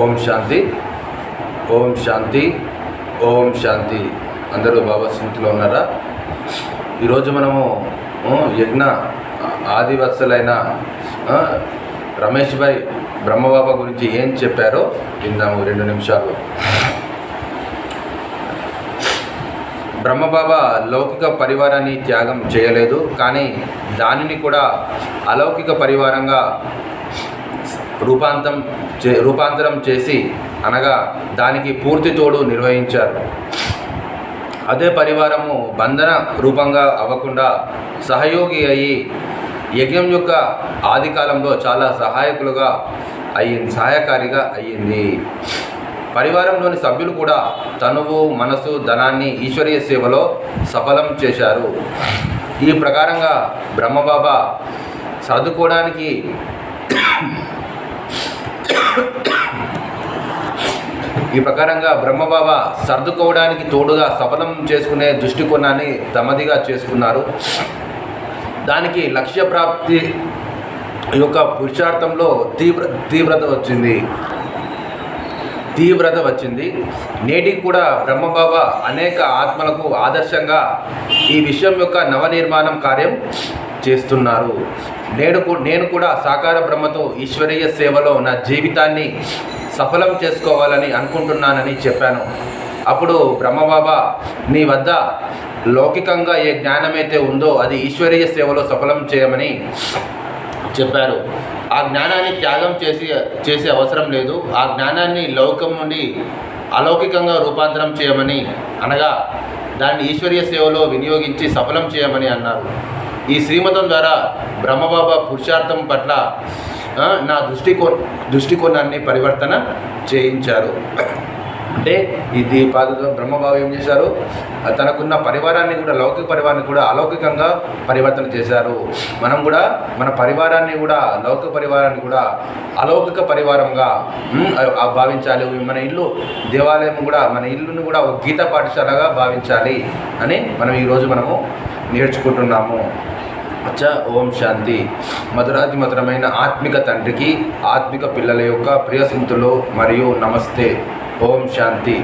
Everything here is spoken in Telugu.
ఓం శాంతి, ఓం శాంతి, ఓం శాంతి. అందరూ బాబా స్మృతిలో ఉన్నారా? ఈరోజు మనము యజ్ఞ ఆదివత్సలైన రమేష్ భాయ్ బ్రహ్మబాబా గురించి ఏం చెప్పారో విందాము 2 నిమిషాలు. బ్రహ్మబాబా లౌకిక పరివారాన్ని త్యాగం చేయలేదు, కానీ దానిని కూడా అలౌకిక పరివారంగా రూపాంతరం చేసి, అనగా దానికి పూర్తి తోడు నిర్వహించారు. అదే పరివారము బంధన రూపంగా అవ్వకుండా సహయోగి అయి యజ్ఞం యొక్క ఆది కాలంలో చాలా సహాయకారిగా అయ్యింది. పరివారంలోని సభ్యులు కూడా తనువు, మనసు, ధనాన్ని ఈశ్వరీయ సేవలో సఫలం చేశారు. ఈ ప్రకారంగా బ్రహ్మబాబా సర్దుకోవడానికి తోడుగా సఫలం చేసుకునే దృష్టికోణాన్ని తమదిగా చేసుకున్నారు. దానికి లక్ష్య ప్రాప్తి యొక్క పురుషార్థంలో తీవ్రత వచ్చింది. నేటికి కూడా బ్రహ్మబాబా అనేక ఆత్మలకు ఆదర్శంగా ఈ విషయం యొక్క నవనిర్మాణం కార్యం చేస్తున్నారు. నేను కూడా సాకార బ్రహ్మతో ఈశ్వరీయ సేవలో నా జీవితాన్ని సఫలం చేసుకోవాలని అనుకుంటున్నానని చెప్పాను. అప్పుడు బ్రహ్మబాబా, నీ వద్ద లౌకికంగా ఏ జ్ఞానమైతే ఉందో అది ఈశ్వరీయ సేవలో సఫలం చేయమని చెప్పారు. ఆ జ్ఞానాన్ని త్యాగం చేసే అవసరం లేదు. ఆ జ్ఞానాన్ని లౌకికం నుండి అలౌకికంగా రూపాంతరం చేయమని, అనగా దాన్ని ఈశ్వరీయ సేవలో వినియోగించి సఫలం చేయమని అన్నారు. ఈ శ్రీమతం ద్వారా బ్రహ్మబాబా పురుషార్థం పట్ల నా దృష్టికోణాన్ని పరివర్తన చేయించారు. అంటే ఇది బ్రహ్మబాబా ఏం చేశారు? తనకున్న పరివారాన్ని కూడా, లౌకిక పరివారాన్ని కూడా అలౌకికంగా పరివర్తన చేశారు. మనం కూడా మన పరివారాన్ని కూడా, లౌకిక పరివారాన్ని కూడా అలౌకిక పరివారంగా భావించాలి. మన ఇల్లు దేవాలయం కూడా, మన ఇల్లును కూడా ఒక గీత పాఠశాలగా భావించాలి అని ఈరోజు మనము నేర్చుకుంటున్నాము. అచ్చా, ఓం శాంతి. మధురాతి మధురమైన ఆత్మిక తండ్రికి, ఆత్మిక పిల్లల యొక్క ప్రియ స్మృతులు మరియు నమస్తే. ఓం శాంతి.